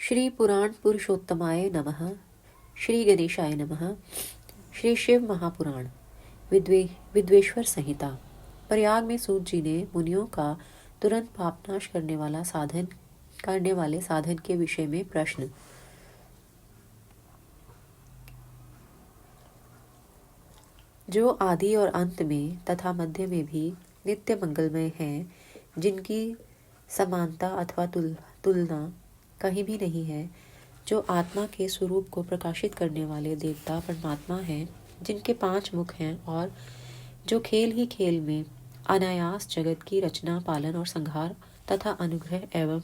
श्री पुराण पुरुषोत्तमाय नमः। श्री गणेशाय नमः। श्री शिव महापुराण विद्वेश्वर संहिता। प्रयाग में सूत जी ने मुनियों का तुरंत पापनाश करने वाले साधन के विषय में प्रश्न। जो आदि और अंत में तथा मध्य में भी नित्य मंगलमय हैं, जिनकी समानता अथवा तुलना कहीं भी नहीं है, जो आत्मा के स्वरूप को प्रकाशित करने वाले देवता परमात्मा हैं, जिनके 5 मुख हैं, और जो खेल ही खेल में अनायास जगत की रचना, पालन और संहार तथा अनुग्रह एवं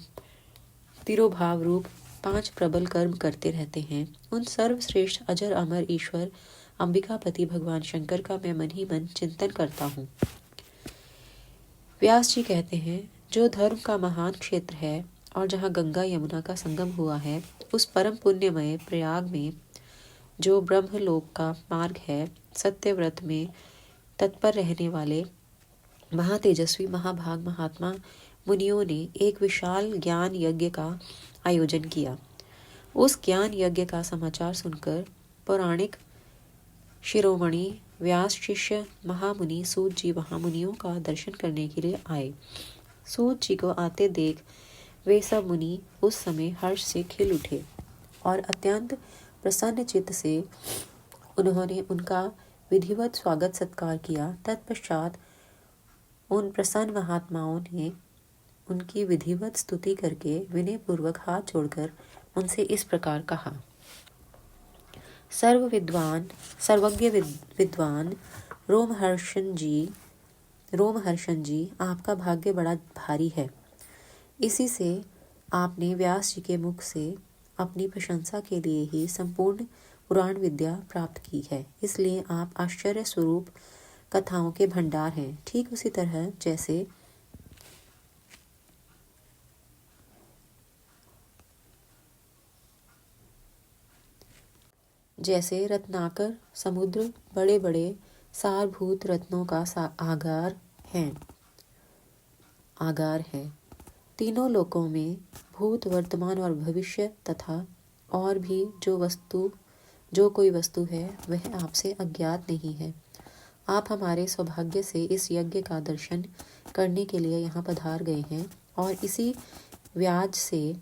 तिरोभाव रूप 5 प्रबल कर्म करते रहते हैं, उन सर्वश्रेष्ठ अजर अमर ईश्वर अंबिकापति भगवान शंकर का मैं मन ही मन चिंतन करता हूँ। व्यास जी कहते हैं, जो धर्म का महान क्षेत्र है और जहाँ गंगा यमुना का संगम हुआ है, उस परम पुण्यमय प्रयाग में जो ब्रह्मलोक का मार्ग है, सत्यव्रत में तत्पर रहने वाले महातेजस्वी महाभाग महात्मा मुनियों ने एक विशाल ज्ञान यज्ञ का आयोजन किया। उस ज्ञान यज्ञ का समाचार सुनकर पौराणिक शिरोमणि व्यास शिष्य महामुनि सूत जी वहाँ मुनियों का दर्शन करने के लिए आए। सूत जी को आते देख वे सब मुनि उस समय हर्ष से खिल उठे और अत्यंत प्रसन्न चित्त से उन्होंने उनका विधिवत स्वागत सत्कार किया। तत्पश्चात उन प्रसन्न महात्माओं ने उनकी विधिवत स्तुति करके विनय पूर्वक हाथ जोड़कर उनसे इस प्रकार कहा। सर्वज्ञ विद्वान रोमहर्षण जी, आपका भाग्य बड़ा भारी है। इसी से आपने व्यास जी के मुख से अपनी प्रशंसा के लिए ही संपूर्ण पुराण विद्या प्राप्त की है। इसलिए आप आश्चर्य स्वरूप कथाओं के भंडार हैं। ठीक उसी तरह जैसे रत्नाकर समुद्र बड़े बड़े सारभूत रत्नों का आगार है। तीनों लोकों में भूत, वर्तमान और भविष्य तथा और भी जो कोई वस्तु है, वह आपसे अज्ञात नहीं है। आप हमारे सौभाग्य से इस यज्ञ का दर्शन करने के लिए यहाँ पधार गए हैं और इसी व्याज से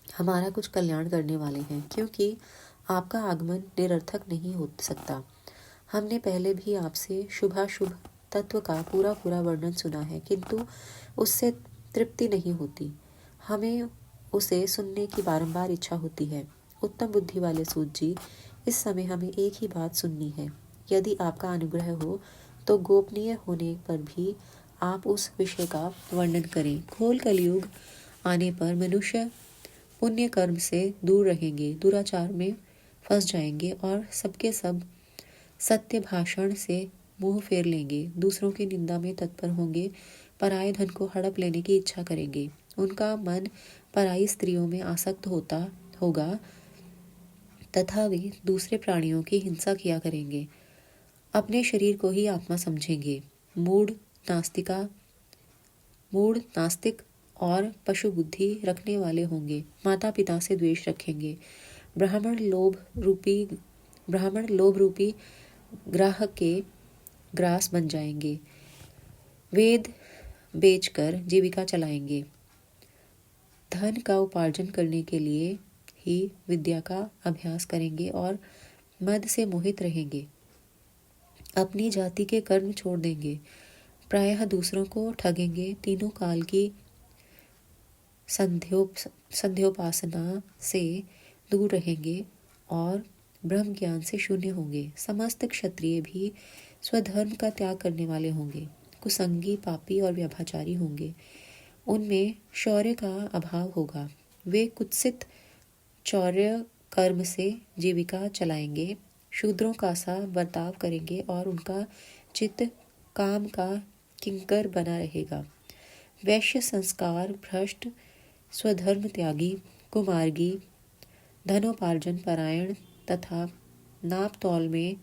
हमारा कुछ कल्याण करने वाले हैं, क्योंकि आपका आगमन निरर्थक नहीं हो सकता। हमने पहले भी आपसे शुभाशुभ तत्व का पूरा वर्णन सुना है, किंतु उससे तृप्ति नहीं होती। हमें उसे सुनने की बारंबार इच्छा होती है। उत्तम बुद्धि वाले सूत जी, इस समय हमें एक ही बात सुननी है। यदि आपका अनुग्रह हो तो गोपनीय होने पर भी आप उस विषय का वर्णन करें। घोर कलयुग आने पर मनुष्य पुण्य कर्म से दूर रहेंगे, दुराचार में फंस जाएंगे और सबके सब सत्य भाषण से मुंह फेर लेंगे, दूसरों की निंदा में तत्पर होंगे, पराये धन को हड़प लेने की इच्छा करेंगे। उनका मन पराई स्त्रियों में आसक्त होगा तथा वे दूसरे प्राणियों की हिंसा किया करेंगे। अपने शरीर को ही आत्मा समझेंगे। मूढ़ नास्तिक और पशु बुद्धि रखने वाले होंगे। माता पिता से द्वेष रखेंगे। ब्राह्मण लोभ रूपी ग्राहक के ग्रास बन जाएंगे। वेद बेचकर जीविका चलाएंगे। धन का उपार्जन करने के लिए ही विद्या का अभ्यास करेंगे और मद से मोहित रहेंगे। अपनी जाति के कर्म छोड़ देंगे। प्रायः दूसरों को ठगेंगे। तीनों काल की संध्योपासना से दूर रहेंगे और ब्रह्म ज्ञान से शून्य होंगे। समस्त क्षत्रिय भी स्वधर्म का त्याग करने वाले होंगे। कुसंगी, पापी और व्यभिचारी होंगे। उनमें शौर्य का अभाव होगा। वे कुत्सित चौर्य कर्म से जीविका चलाएंगे। शूद्रों का सा बर्ताव करेंगे और उनका चित्त काम का किंकर बना रहेगा। वैश्य संस्कार भ्रष्ट, स्वधर्म त्यागी, कुमार्गी, धनोपार्जन परायण तथा नाप तौल में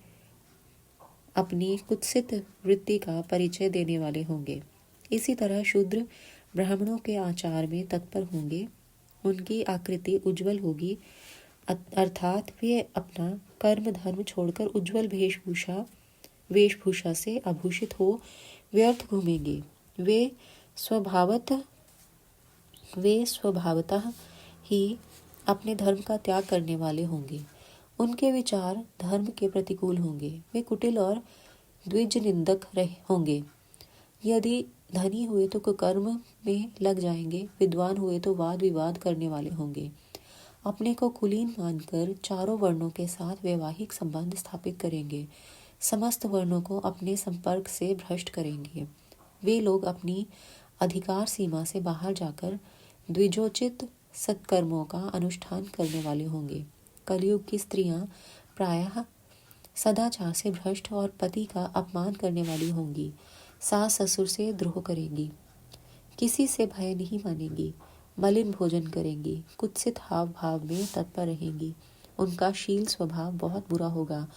अपनी कुत्सित वृत्ति का परिचय देने वाले होंगे। इसी तरह शूद्र ब्राह्मणों के आचार में तत्पर होंगे उनकी आकृति उज्जवल होगी, अर्थात वे अपना कर्म धर्म छोड़कर उज्जवल वेशभूषा से आभूषित हो व्यर्थ घूमेंगे। वे स्वभावतः ही अपने धर्म का त्याग करने वाले होंगे। उनके विचार धर्म के प्रतिकूल होंगे। वे कुटिल और द्विज निंदक होंगे। यदि धनी हुए तो कुकर्म में लग जाएंगे, विद्वान हुए तो वाद विवाद करने वाले होंगे। अपने को कुलीन मानकर चारों वर्णों के साथ वैवाहिक संबंध स्थापित करेंगे। समस्त वर्णों को अपने संपर्क से भ्रष्ट करेंगे। वे लोग अपनी अधिकार सीमा से बाहर जाकर द्विजोचित सत्कर्मों का अनुष्ठान करने वाले होंगे। कलयुग की स्त्रियां प्रायः सदाचार से भ्रष्ट और पति का अपमान करने वाली होंगी। सास ससुर से द्रोह करेंगी, किसी से भय नहीं मानेंगी, मलिन भोजन करेंगी, कुत्सित हाव भाव में तत्पर रहेंगी। उनका शील स्वभाव बहुत बुरा होगा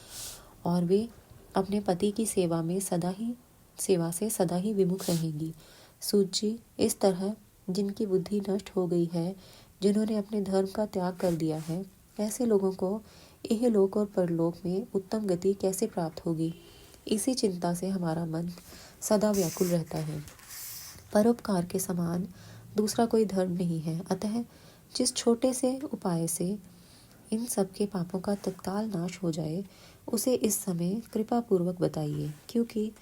और वे अपने पति की सेवा से सदा ही विमुख रहेंगी। सूत जी, इस तरह जिनकी बुद्धि नष्ट हो गई है, जिन्होंने अपने धर्म का त्याग कर दिया है, ऐसे लोगों को इहलोक और परलोक में उत्तम गति कैसे प्राप्त होगी? इसी चिंता से हमारा मन सदा व्याकुल रहता है। परोपकार के समान दूसरा कोई धर्म नहीं है। अतः जिस छोटे से उपाय से इन सब के पापों का तत्काल नाश हो जाए, उसे इस समय कृपा पूर्वक बताइए, क्योंकि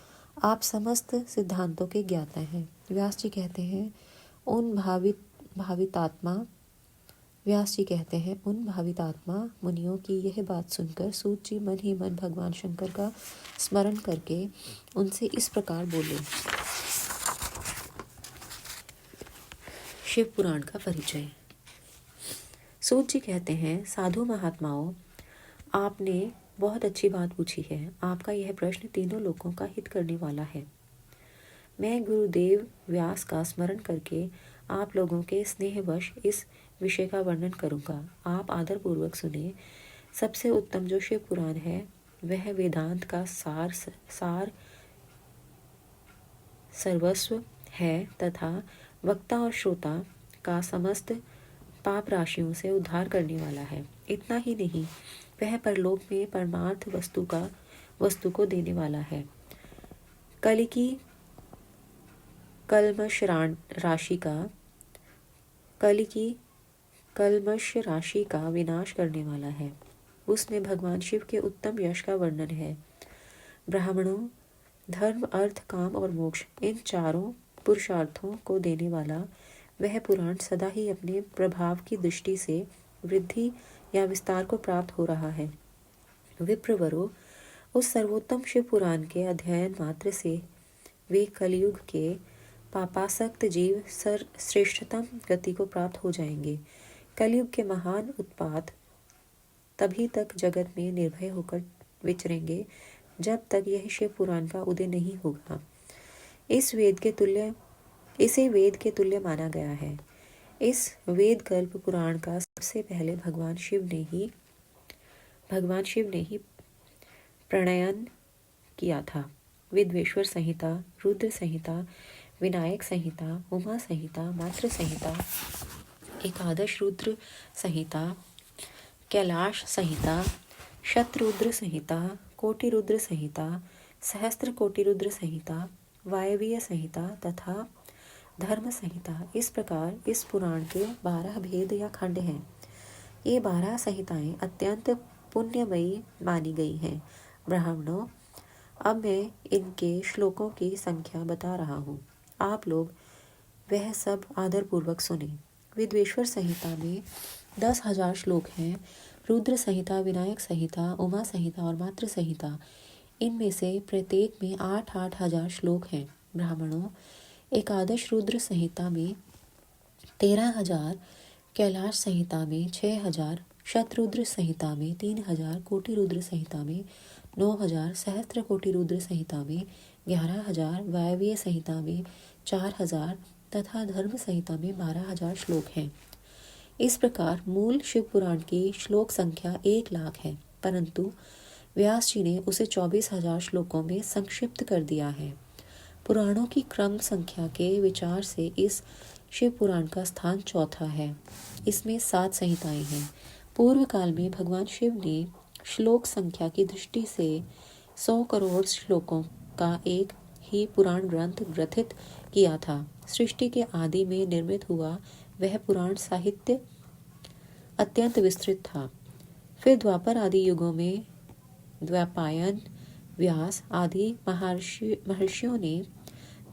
आप समस्त सिद्धांतों के ज्ञाता हैं। व्यास जी कहते हैं उन भावितात्मा मुनियों की यह बात सुनकर सूत जी मन ही मन भगवान शंकर का स्मरण करके उनसे इस प्रकार बोले। शिव पुराण का परिचय। सूत जी कहते हैं, साधु महात्माओं, आपने बहुत अच्छी बात पूछी है। आपका यह प्रश्न तीनों लोगों का हित करने वाला है। मैं गुरुदेव व्यास का स्मरण करके आप लोगों के स्नेहवश इस विषय का वर्णन करूंगा। आप आदर पूर्वक सुने। सबसे उत्तम जो शिव पुराण है, वह वेदांत का सार सर्वस्व है तथा वक्ता और श्रोता का समस्त पाप राशियों से उद्धार करने वाला है। इतना ही नहीं, वह परलोक में परमार्थ वस्तु को देने वाला है। कल की कल्मश राशि का विनाश करने वाला है। उसमें भगवान शिव के उत्तम यश का वर्णन है। ब्राह्मणों, धर्म अर्थ काम और मोक्ष, इन चारों पुरुषार्थों को देने वाला वह पुराण सदा ही अपने प्रभाव की दृष्टि से वृद्धि या विस्तार को प्राप्त हो रहा है। विप्रवरों, उस सर्वोत्तम शिव पुराण के अध्ययन मात्र से वे कलयुग के पापासक्त जीव श्रेष्ठतम गति को प्राप्त हो जाएंगे। कलयुग के महान उत्पात तभी तक जगत में निर्भय होकर विचरेंगे जब तक यह शिव पुराण का उदय नहीं होगा। इसे वेद के तुल्य माना गया है। इस वेद कल्प पुराण का सबसे पहले भगवान शिव ने ही प्रणयन किया था। विद्वेश्वर संहिता, रुद्र संहिता, विनायक संहिता, उमा संहिता, मातृ संहिता, एकादश रुद्र संहिता, कैलाश संहिता, शतरुद्र संहिता, कोटि रुद्र संहिता, सहस्त्र कोटि रुद्र संहिता, वायवीय संहिता तथा धर्म संहिता, इस प्रकार इस पुराण के 12 भेद या खंड हैं। ये 12 संहिताएं अत्यंत पुण्यमयी मानी गई हैं। ब्राह्मणों, अब मैं इनके श्लोकों की संख्या बता रहा हूँ। आप लोग वह सब आदर पूर्वक सुने। विद्वेश्वर संहिता में 10,000 श्लोक हैं। रुद्र संहिता, विनायक संहिता, उमा संहिता और मातृ संहिता, इनमें से प्रत्येक में 8-8 हजार श्लोक हैं। ब्राह्मणों, एकादश रुद्र संहिता में 13,000, कैलाश संहिता में 6,000, शतरुद्र संहिता में 3,000, कोटि रुद्र संहिता में 9,000, सहस्त्र कोटि रुद्र संहिता में 11,000, वायवीय संहिता में 4,000 तथा धर्म संहिता में 12,000 श्लोक हैं। इस प्रकार मूल शिव पुराण की श्लोक संख्या 1 लाख है, परंतु व्यास जी ने उसे 24,000 श्लोकों में संक्षिप्त कर दिया है। पुराणों की क्रम संख्या के विचार से इस शिव पुराण का स्थान चौथा है। इसमें 7 संहिताएं हैं। पूर्व काल में भगवान शिव ने श्लोक संख्या की दृष्टि से 100 करोड़ श्लोकों का एक ही पुराण ग्रंथ ग्रथित किया था। सृष्टि के आदि में निर्मित हुआ वह पुराण साहित्य अत्यंत विस्तृत था। फिर द्वापर आदि युगों में द्वैपायन, व्यास आदि महर्षियों ने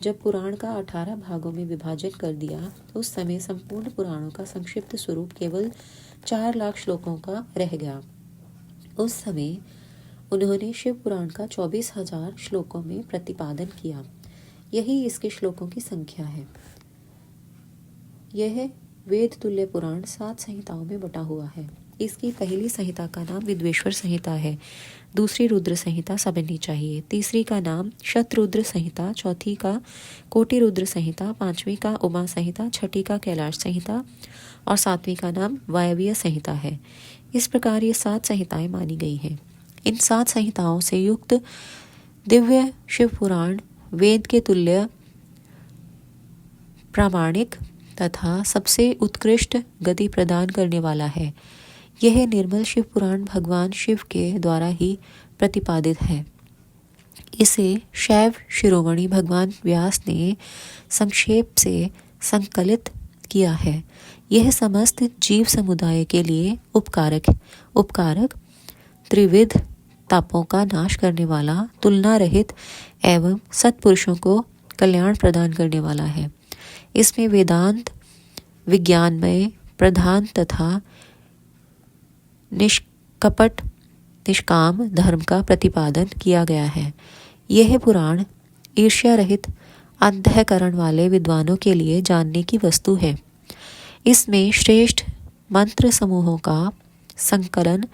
जब पुराण का 18 भागों में विभाजन कर दिया, उस समय संपूर्ण पुराणों का संक्षिप्त स्वरूप केवल 4 लाख श्लोकों का रह गया। उस समय उन्होंने शिव पुराण का 24,000 श्लोकों में प्रतिपादन किया। यही इसके श्लोकों की संख्या है। यह वेद तुल्य पुराण 7 संहिताओं में बटा हुआ है। इसकी पहली संहिता का नाम विद्वेश्वर संहिता है, दूसरी रुद्र संहिता समझनी चाहिए, तीसरी का नाम शतरुद्र संहिता, चौथी का कोटि रुद्र संहिता, पांचवी का उमा संहिता, छठी का कैलाश संहिता और सातवीं का नाम वायवीय संहिता है। इस प्रकार ये 7 संहिताएं मानी गई हैं। इन 7 संहिताओं से युक्त दिव्य शिव पुराण वेद के तुल्य प्रामाणिक तथा सबसे उत्कृष्ट गति प्रदान करने वाला है। यह निर्मल शिव पुराण भगवान शिव के द्वारा ही प्रतिपादित है। इसे शैव शिरोमणि भगवान व्यास ने संक्षेप से संकलित किया है। यह समस्त जीव समुदाय के लिए उपकारक त्रिविध तापों का नाश करने वाला, तुलना रहित एवं सत्पुरुषों को कल्याण प्रदान करने वाला है। इसमें वेदांत विज्ञानमय प्रधान तथा निष्कपट निष्काम धर्म का प्रतिपादन किया गया है। यह पुराण ईर्ष्या रहित अंतःकरण वाले विद्वानों के लिए जानने की वस्तु है। इसमें श्रेष्ठ मंत्र समूहों का संकलन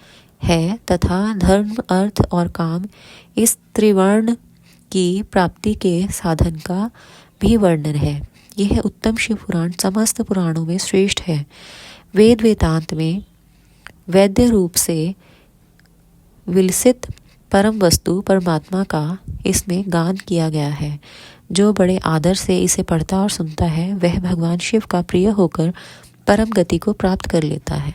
है तथा धर्म, अर्थ और काम इस त्रिवर्ण की प्राप्ति के साधन का भी वर्णन है। यह उत्तम शिव पुराण समस्त पुराणों में श्रेष्ठ है। वेद वेदांत में वैद्य रूप से विलसित परम वस्तु परमात्मा का इसमें गान किया गया है। जो बड़े आदर से इसे पढ़ता और सुनता है, वह भगवान शिव का प्रिय होकर परम गति को प्राप्त कर लेता है।